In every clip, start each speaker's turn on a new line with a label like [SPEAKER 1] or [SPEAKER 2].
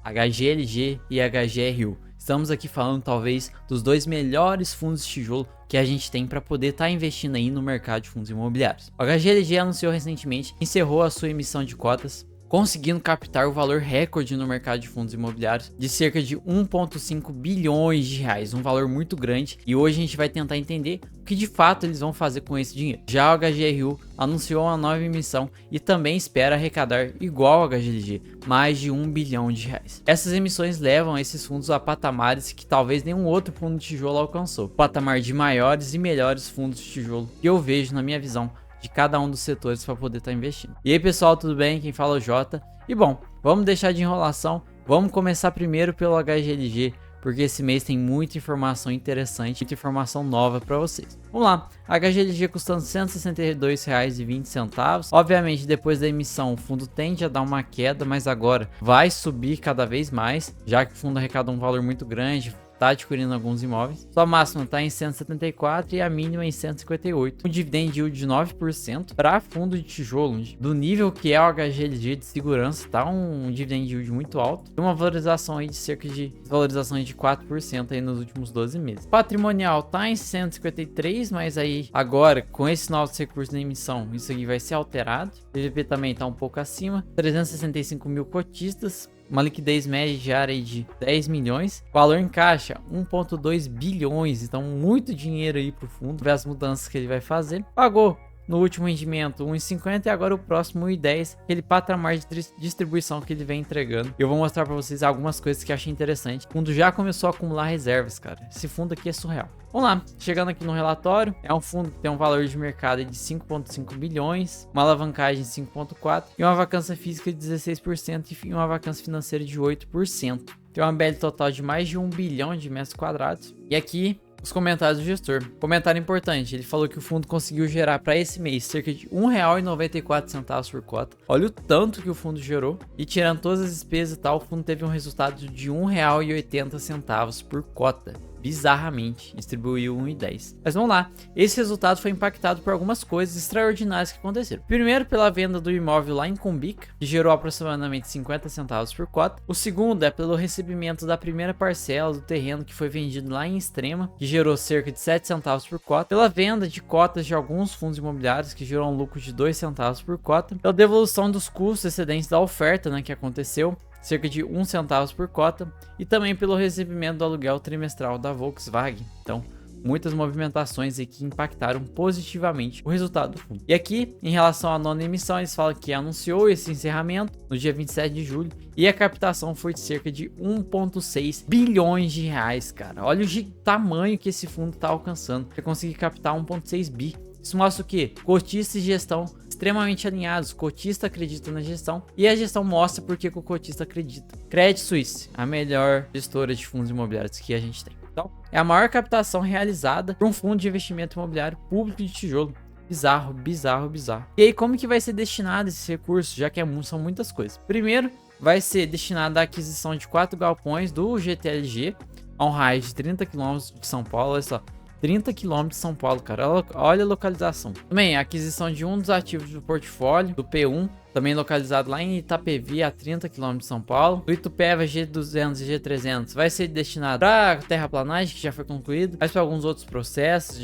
[SPEAKER 1] HGLG e HGRU. Estamos aqui falando talvez dos dois melhores fundos de tijolo que a gente tem para poder estar investindo aí no mercado de fundos imobiliários. O HGLG anunciou recentemente que encerrou a sua emissão de cotas, conseguindo captar o valor recorde no mercado de fundos imobiliários de cerca de 1,5 bilhões de reais, um valor muito grande, e hoje a gente vai tentar entender o que de fato eles vão fazer com esse dinheiro. Já o HGRU anunciou uma nova emissão e também espera arrecadar, igual ao HGLG, mais de 1 bilhão de reais. Essas emissões levam esses fundos a patamares que talvez nenhum outro fundo de tijolo alcançou, patamar de maiores e melhores fundos de tijolo que eu vejo na minha visão de cada um dos setores para poder estar investindo. E aí pessoal, tudo bem? Quem fala é o Jota. E bom, vamos deixar de enrolação, vamos começar primeiro pelo HGLG, porque esse mês tem muita informação interessante, muita informação nova para vocês. Vamos lá, HGLG custando R$ 162,20. Obviamente, depois da emissão, o fundo tende a dar uma queda, mas agora vai subir cada vez mais, já que o fundo arrecada um valor muito grande, está adquirindo alguns imóveis. Sua máxima está em 174 e a mínima em 158. Um dividend yield de 9% para fundo de tijolo, do nível que é o HGLG de segurança, tá um dividend yield muito alto. E uma valorização aí de cerca de 4% aí nos últimos 12 meses. Patrimonial está em 153, mas aí agora com esses novos recursos na emissão, isso aqui vai ser alterado. O PVP também está um pouco acima. 365 mil cotistas. Uma liquidez média diária de 10 milhões. Valor em caixa, 1,2 bilhões. Então, muito dinheiro aí pro fundo. Ver as mudanças que ele vai fazer. Pagou no último rendimento 1,50 e agora o próximo 1,10. Aquele patamar de distribuição que ele vem entregando. Eu vou mostrar para vocês algumas coisas que eu achei interessante. O fundo já começou a acumular reservas, cara. Esse fundo aqui é surreal. Vamos lá, chegando aqui no relatório, é um fundo que tem um valor de mercado de 5,5 bilhões, uma alavancagem de 5,4 e uma vacância física de 16% e uma vacância financeira de 8%. Tem uma BL total de mais de 1 bilhão de metros quadrados. E aqui, os comentários do gestor. Comentário importante, ele falou que o fundo conseguiu gerar para esse mês cerca de R$ 1,94 por cota. Olha o tanto que o fundo gerou. E tirando todas as despesas e tal, o fundo teve um resultado de R$ 1,80 por cota. Bizarramente, distribuiu 1,10. Mas vamos lá, esse resultado foi impactado por algumas coisas extraordinárias que aconteceram. Primeiro, pela venda do imóvel lá em Cumbica, que gerou aproximadamente 50 centavos por cota. O segundo é pelo recebimento da primeira parcela do terreno que foi vendido lá em Extrema, que gerou cerca de 7 centavos por cota. Pela venda de cotas de alguns fundos imobiliários, que gerou um lucro de 2 centavos por cota. Pela devolução dos custos excedentes da oferta, que aconteceu, cerca de 1 centavo por cota, e também pelo recebimento do aluguel trimestral da Volkswagen. Então, muitas movimentações aqui que impactaram positivamente o resultado do fundo. E aqui, em relação à nona emissão, eles falam que anunciou esse encerramento no dia 27 de julho e a captação foi de cerca de 1,6 bilhões de reais, cara. Olha o tamanho que esse fundo está alcançando para conseguir captar 1,6 bi. Isso mostra o quê? Cotista e gestão extremamente alinhados. O cotista acredita na gestão e a gestão mostra por que o cotista acredita. Credit Suisse, a melhor gestora de fundos imobiliários que a gente tem. Então, é a maior captação realizada por um fundo de investimento imobiliário público de tijolo. Bizarro, bizarro, bizarro. E aí, como que vai ser destinado esse recurso? Já que são muitas coisas. Primeiro, vai ser destinado à aquisição de 4 galpões do GTLG a um raio de 30 km de São Paulo. Olha só. 30 km de São Paulo, cara. Olha a localização. Também a aquisição de um dos ativos do portfólio, do P1, também localizado lá em Itapevi, a 30 km de São Paulo. O Itupeva G200 e G300 vai ser destinado para terraplanagem, que já foi concluído, mas para alguns outros processos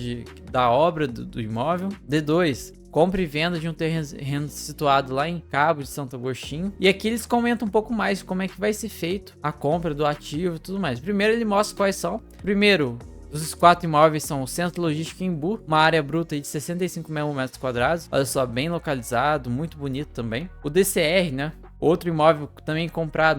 [SPEAKER 1] da obra do imóvel. D2, compra e venda de um terreno situado lá em Cabo de Santo Agostinho. E aqui eles comentam um pouco mais de como é que vai ser feito a compra do ativo e tudo mais. Primeiro ele mostra quais são. Primeiro, os 4 imóveis são o Centro Logístico Embu, uma área bruta de 65 mil metros quadrados. Olha só, bem localizado, muito bonito também. O DCR, outro imóvel também comprado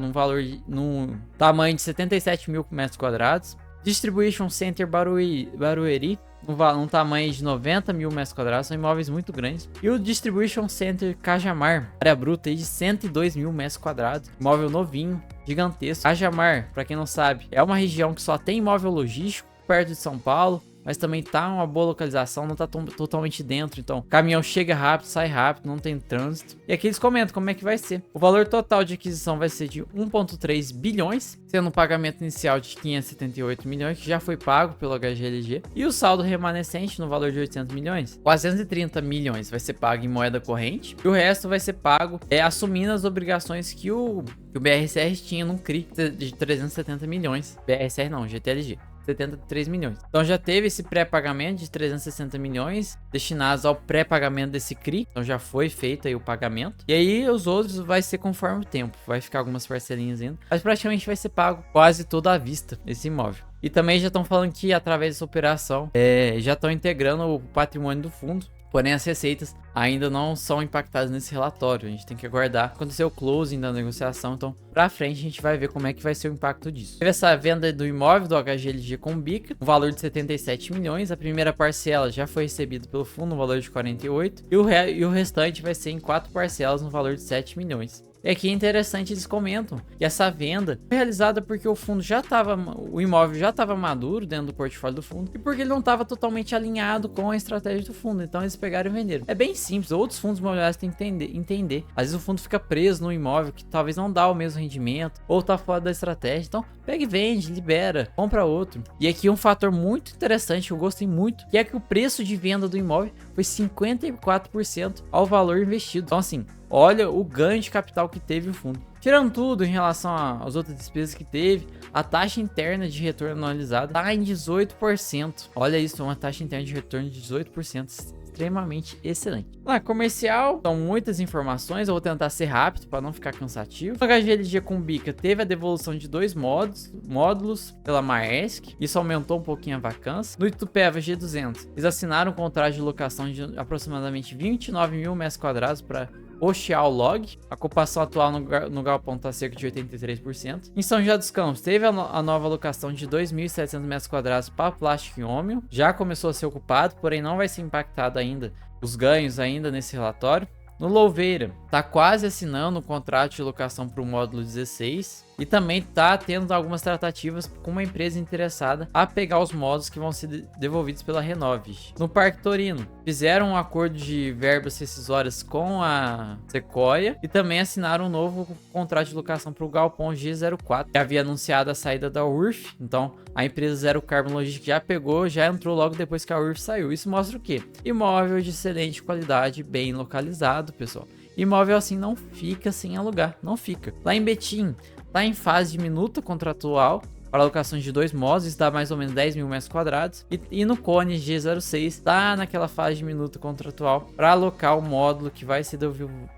[SPEAKER 1] num tamanho de 77 mil metros quadrados. Distribution Center Barueri, num tamanho de 90 mil metros quadrados, são imóveis muito grandes. E o Distribution Center Cajamar, área bruta de 102 mil metros quadrados, imóvel novinho, gigantesco. Cajamar, para quem não sabe, é uma região que só tem imóvel logístico, perto de São Paulo, mas também tá uma boa localização, não tá totalmente dentro. Então, caminhão chega rápido, sai rápido, não tem trânsito. E aqui eles comentam como é que vai ser. O valor total de aquisição vai ser de 1,3 bilhões, sendo um pagamento inicial de 578 milhões, que já foi pago pelo HGLG. E o saldo remanescente no valor de 800 milhões. 430 milhões vai ser pago em moeda corrente. E o resto vai ser pago assumindo as obrigações que o BRCR tinha no CRI de 370 milhões. BRCR não, GTLG. 73 milhões. Então já teve esse pré-pagamento de 360 milhões destinados ao pré-pagamento desse CRI. Então já foi feito aí o pagamento. E aí os outros vai ser conforme o tempo. Vai ficar algumas parcelinhas ainda. Mas praticamente vai ser pago quase toda à vista esse imóvel. E também já estão falando que através dessa operação já estão integrando o patrimônio do fundo. Porém, as receitas ainda não são impactadas nesse relatório. A gente tem que aguardar acontecer o closing da negociação. Então, pra frente, a gente vai ver como é que vai ser o impacto disso. Teve essa venda do imóvel do HGLG com o Bica, um valor de 77 milhões. A primeira parcela já foi recebida pelo fundo, no valor de 48. E o restante vai ser em 4 parcelas, no valor de 7 milhões. E aqui é interessante, eles comentam que essa venda foi realizada porque o imóvel já estava maduro dentro do portfólio do fundo e porque ele não estava totalmente alinhado com a estratégia do fundo. Então eles pegaram e venderam. É bem simples, outros fundos imobiliários têm que entender. Às vezes o fundo fica preso no imóvel que talvez não dá o mesmo rendimento ou tá fora da estratégia. Então pega e vende, libera, compra outro. E aqui um fator muito interessante que eu gostei muito, que é que o preço de venda do imóvel foi 54% ao valor investido. Então assim, olha o ganho de capital que teve o fundo. Tirando tudo em relação às outras despesas que teve, a taxa interna de retorno anualizada está em 18%. Olha isso, uma taxa interna de retorno de 18%. Extremamente excelente. Lá, comercial, são muitas informações, eu vou tentar ser rápido para não ficar cansativo. O HGLG com Bica teve a devolução de 2 módulos pela Maersk, isso aumentou um pouquinho a vacância. No Itupeva G200, eles assinaram um contrato de locação de aproximadamente 29 mil metros quadrados para Oceal Log. A ocupação atual no galpão está cerca de 83%. Em São José dos Campos, teve a nova alocação de 2.700 metros quadrados para plástico e ômio. Já começou a ser ocupado, porém não vai ser impactado ainda os ganhos ainda nesse relatório. No Louveira, está quase assinando um contrato de locação para o módulo 16 e também está tendo algumas tratativas com uma empresa interessada a pegar os módulos que vão ser devolvidos pela Renove. No Parque Torino, fizeram um acordo de verbas rescisórias com a Sequoia e também assinaram um novo contrato de locação para o Galpão G04, que havia anunciado a saída da URF. Então, a empresa Zero Carbon Logistics já entrou logo depois que a URF saiu. Isso mostra o quê? Imóvel de excelente qualidade, bem localizado, pessoal. Imóvel assim não fica sem alugar, não fica. Lá em Betim, tá em fase de minuta contratual para alocação de 2 módulos, dá mais ou menos 10 mil metros quadrados. E no Cone G06 tá naquela fase de minuta contratual para alocar o módulo que vai ser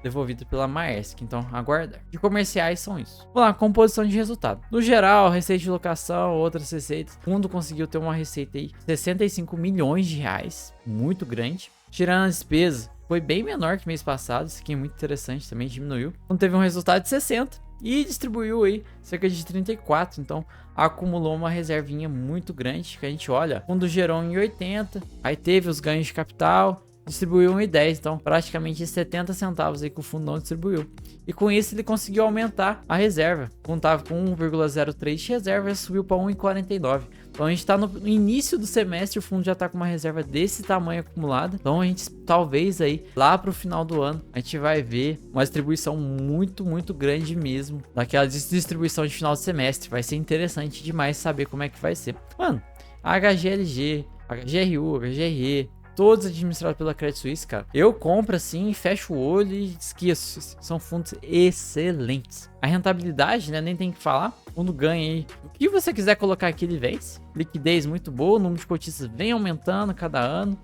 [SPEAKER 1] devolvido pela Maersk. Então, aguardar. De comerciais são isso. Vamos lá, composição de resultado. No geral, receita de locação, outras receitas. O fundo conseguiu ter uma receita aí de 65 milhões de reais, muito grande. Tirando a despesa, foi bem menor que mês passado, isso aqui é muito interessante, também diminuiu. Então teve um resultado de 60 e distribuiu aí cerca de 34, então acumulou uma reservinha muito grande, que a gente olha, o fundo gerou em 80, aí teve os ganhos de capital, distribuiu 1,10, então praticamente 70 centavos aí que o fundo não distribuiu. E com isso ele conseguiu aumentar a reserva. O fundo tava com 1,03 de reserva e subiu para 1,49. Então a gente está no início do semestre, o fundo já está com uma reserva desse tamanho acumulada. Então a gente talvez aí lá para o final do ano a gente vai ver uma distribuição muito grande mesmo, daquela distribuição de final de semestre. Vai ser interessante demais saber como é que vai ser. Mano, a HGLG, HGRU, HGRE, todos administrados pela Credit Suisse, cara. Eu compro assim, fecho o olho e esqueço. São fundos excelentes. A rentabilidade, né? Nem tem que falar. O fundo ganha aí. O que você quiser colocar aqui, ele vence. Liquidez muito boa. O número de cotistas vem aumentando cada ano.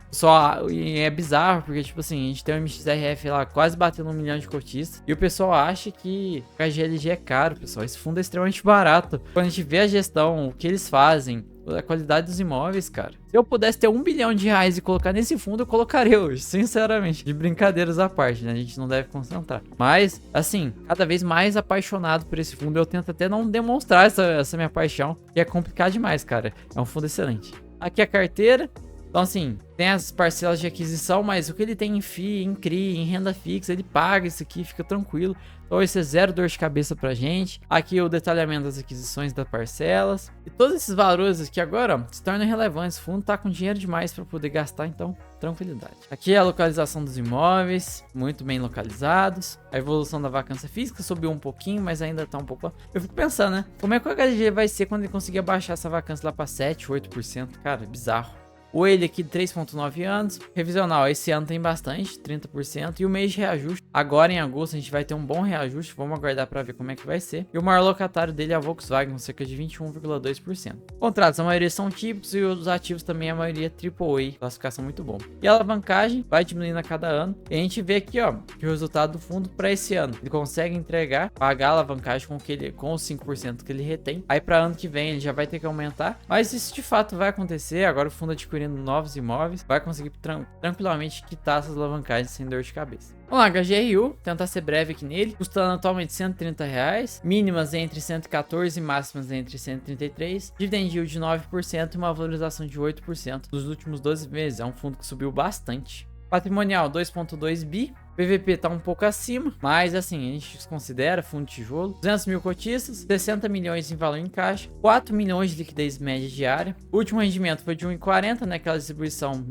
[SPEAKER 1] E é bizarro, porque, tipo assim, a gente tem um MXRF lá quase batendo 1 milhão de cotistas. E o pessoal acha que a HGLG é caro, pessoal. Esse fundo é extremamente barato. Quando a gente vê a gestão, o que eles fazem, a qualidade dos imóveis, cara. Se eu pudesse ter 1 bilhão de reais e colocar nesse fundo, eu colocaria hoje, sinceramente. De brincadeiras à parte, né? A gente não deve concentrar. Mas, assim, cada vez mais apaixonado por esse fundo. Eu tento até não demonstrar essa minha paixão, que é complicado demais, cara. É um fundo excelente. Aqui a carteira. Então, assim, tem as parcelas de aquisição, mas o que ele tem em FII, em CRI, em renda fixa, ele paga isso aqui, fica tranquilo. Então, isso é zero dor de cabeça pra gente. Aqui o detalhamento das aquisições das parcelas. E todos esses valores aqui agora, ó, se tornam relevantes. O fundo tá com dinheiro demais para poder gastar, então, tranquilidade. Aqui é a localização dos imóveis, muito bem localizados. A evolução da vacância física subiu um pouquinho, mas ainda tá um pouco lá. Eu fico pensando, né? Como é que o HG vai ser quando ele conseguir abaixar essa vacância lá pra 7, 8%? Cara, é bizarro. O ele aqui de 3,9 anos. Revisional, esse ano tem bastante, 30%. E o mês de reajuste, agora em agosto a gente vai ter um bom reajuste. Vamos aguardar para ver como é que vai ser. E o maior locatário dele é a Volkswagen, com cerca de 21,2%. Contratos, a maioria são típicos e os ativos também, a maioria AAA. Classificação muito bom. E a alavancagem vai diminuindo a cada ano. E a gente vê aqui, ó, que o resultado do fundo para esse ano, ele consegue entregar, pagar a alavancagem com os 5% que ele retém. Aí para ano que vem ele já vai ter que aumentar. Mas isso de fato vai acontecer. Agora o fundo adquirindo novos imóveis, vai conseguir tranquilamente quitar essas alavancagens sem dor de cabeça. Vamos lá, HGRU, tentar ser breve aqui nele, custando atualmente R$130, mínimas entre 114 e máximas entre 133, dividend yield de 9% e uma valorização de 8% nos últimos 12 meses, é um fundo que subiu bastante. Patrimonial 2,2 bi, PVP tá um pouco acima, mas assim, a gente considera fundo de tijolo. 200 mil cotistas, 60 milhões em valor em caixa, 4 milhões de liquidez média diária. O último rendimento foi de 1,40 naquela distribuição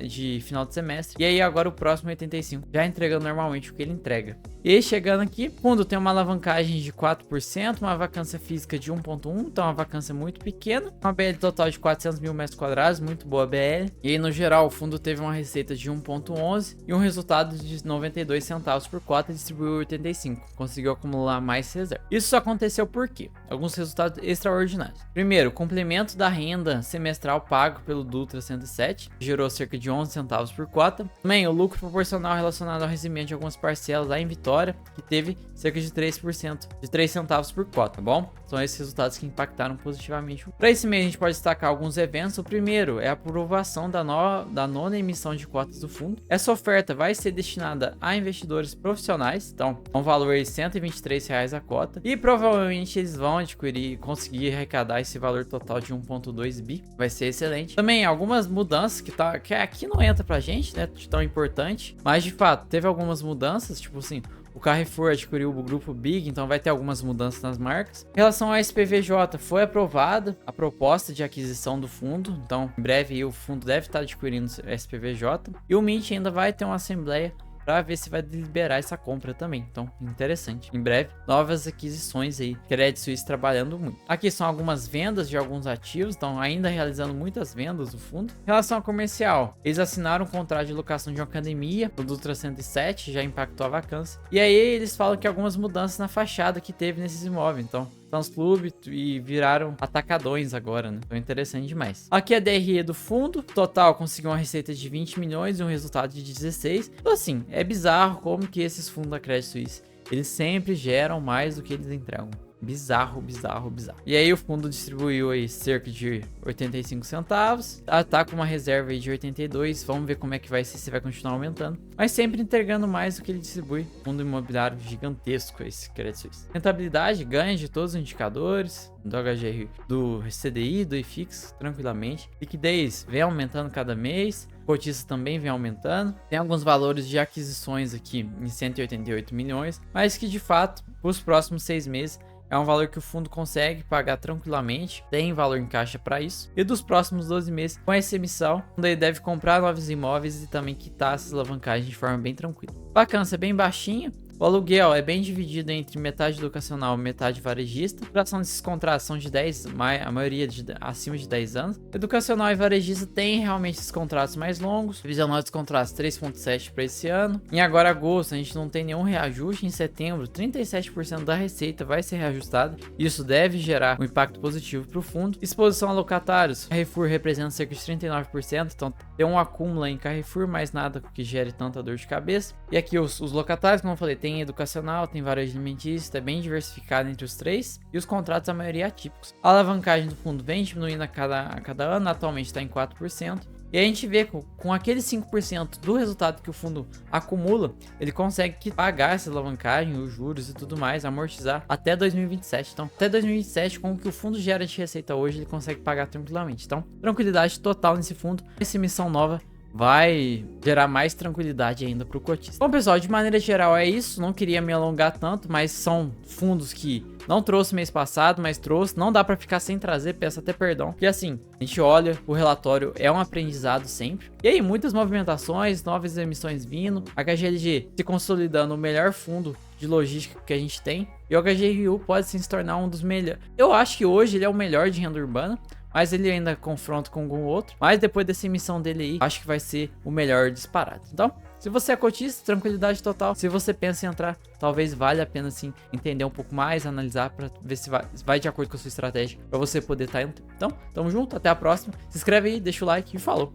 [SPEAKER 1] de final de semestre. E aí agora o próximo é 85, já entregando normalmente o que ele entrega. E aí chegando aqui, o fundo tem uma alavancagem de 4%, uma vacância física de 1,1, então uma vacância muito pequena. Uma BL total de 400 mil metros quadrados, muito boa BL. E aí no geral o fundo teve uma receita de 1,11 e um resultado de 92 centavos por cota e distribuiu 85. Conseguiu acumular mais reserva. Isso só aconteceu por quê? Alguns resultados extraordinários. Primeiro, o complemento da renda semestral pago pelo Dutra 107 gerou cerca de 11 centavos por cota. Também o lucro proporcional relacionado ao recebimento de algumas parcelas lá em Vitória, que teve cerca de 3%, de 3 centavos por cota, tá bom? São esses resultados que impactaram positivamente. Para esse mês a gente pode destacar alguns eventos. O primeiro é a aprovação da nona emissão de cotas do fundo. Essa oferta vai ser destinada a investidores profissionais, então um valor de R$123 a cota, e provavelmente eles vão conseguir arrecadar esse valor total de 1,2 bi, vai ser excelente. Também algumas mudanças que aqui não entra pra gente, né, de tão importante, mas de fato teve algumas mudanças, tipo assim, o Carrefour adquiriu o grupo Big, então vai ter algumas mudanças nas marcas. Em relação ao SPVJ, foi aprovada a proposta de aquisição do fundo, então em breve aí, o fundo deve estar adquirindo o SPVJ, e o Mint ainda vai ter uma assembleia para ver se vai liberar essa compra também. Então, interessante. Em breve, novas aquisições aí. Credit Suisse trabalhando muito. Aqui são algumas vendas de alguns ativos. Estão ainda realizando muitas vendas do fundo. Em relação ao comercial, eles assinaram um contrato de locação de uma academia. O Dutra 107 já impactou a vacância. E aí eles falam que algumas mudanças na fachada que teve nesses imóveis. Então, Fãs Clube e viraram atacadões agora, né? Então interessante demais. Aqui é a DRE do fundo. Total conseguiu uma receita de 20 milhões e um resultado de 16. Então assim, é bizarro como que esses fundos da Credit Suisse, eles sempre geram mais do que eles entregam. Bizarro, bizarro, bizarro. E aí o fundo distribuiu aí cerca de 85 centavos. Tá com uma reserva aí de 82. Vamos ver como é que vai ser, se vai continuar aumentando. Mas sempre entregando mais do que ele distribui. Fundo imobiliário gigantesco esse Credit Suisse. Rentabilidade, ganha de todos os indicadores. Do HGR, do CDI, do IFIX, tranquilamente. Liquidez vem aumentando cada mês. Cotista também vem aumentando. Tem alguns valores de aquisições aqui em 188 milhões. Mas que de fato, para os próximos 6 meses, é um valor que o fundo consegue pagar tranquilamente, tem valor em caixa para isso. E dos próximos 12 meses, com essa emissão, o fundo deve comprar novos imóveis e também quitar essas alavancagens de forma bem tranquila. Vacância bem baixinha. O aluguel é bem dividido entre metade educacional e metade varejista. A duração desses contratos são de 10, a maioria acima de 10 anos. Educacional e varejista tem realmente esses contratos mais longos. Divisional dos contratos 3,7 para esse ano. Em agora agosto a gente não tem nenhum reajuste. Em setembro 37% da receita vai ser reajustada. Isso deve gerar um impacto positivo para o fundo. Exposição a locatários. Carrefour representa cerca de 39%. Então tem um acúmulo em Carrefour, mais nada que gere tanta dor de cabeça. E aqui os locatários, como eu falei, tem educacional, tem varejo alimentício, é bem diversificado entre os três, e os contratos a maioria atípicos. A alavancagem do fundo vem diminuindo a cada ano, atualmente está em 4%. E a gente vê com aqueles 5% do resultado que o fundo acumula, ele consegue pagar essa alavancagem, os juros e tudo mais, amortizar até 2027. Então, até 2027, com o que o fundo gera de receita hoje, ele consegue pagar tranquilamente. Então, tranquilidade total nesse fundo. Essa emissão nova vai gerar mais tranquilidade ainda para o cotista. Bom, pessoal, de maneira geral é isso. Não queria me alongar tanto, mas são fundos que não trouxe mês passado, mas trouxe. Não dá para ficar sem trazer, peço até perdão. Porque assim, a gente olha, o relatório é um aprendizado sempre. E aí, muitas movimentações, novas emissões vindo. A HGLG se consolidando o melhor fundo de logística que a gente tem. E o HGRU pode sim se tornar um dos melhores. Eu acho que hoje ele é o melhor de renda urbana, mas ele ainda confronta com algum outro. Mas depois dessa emissão dele aí, acho que vai ser o melhor disparado. Então, se você é cotista, tranquilidade total. Se você pensa em entrar, talvez valha a pena sim entender um pouco mais, analisar para ver se vai de acordo com a sua estratégia, para você poder estar entrando. Então, tamo junto, até a próxima. Se inscreve aí, deixa o like e falou!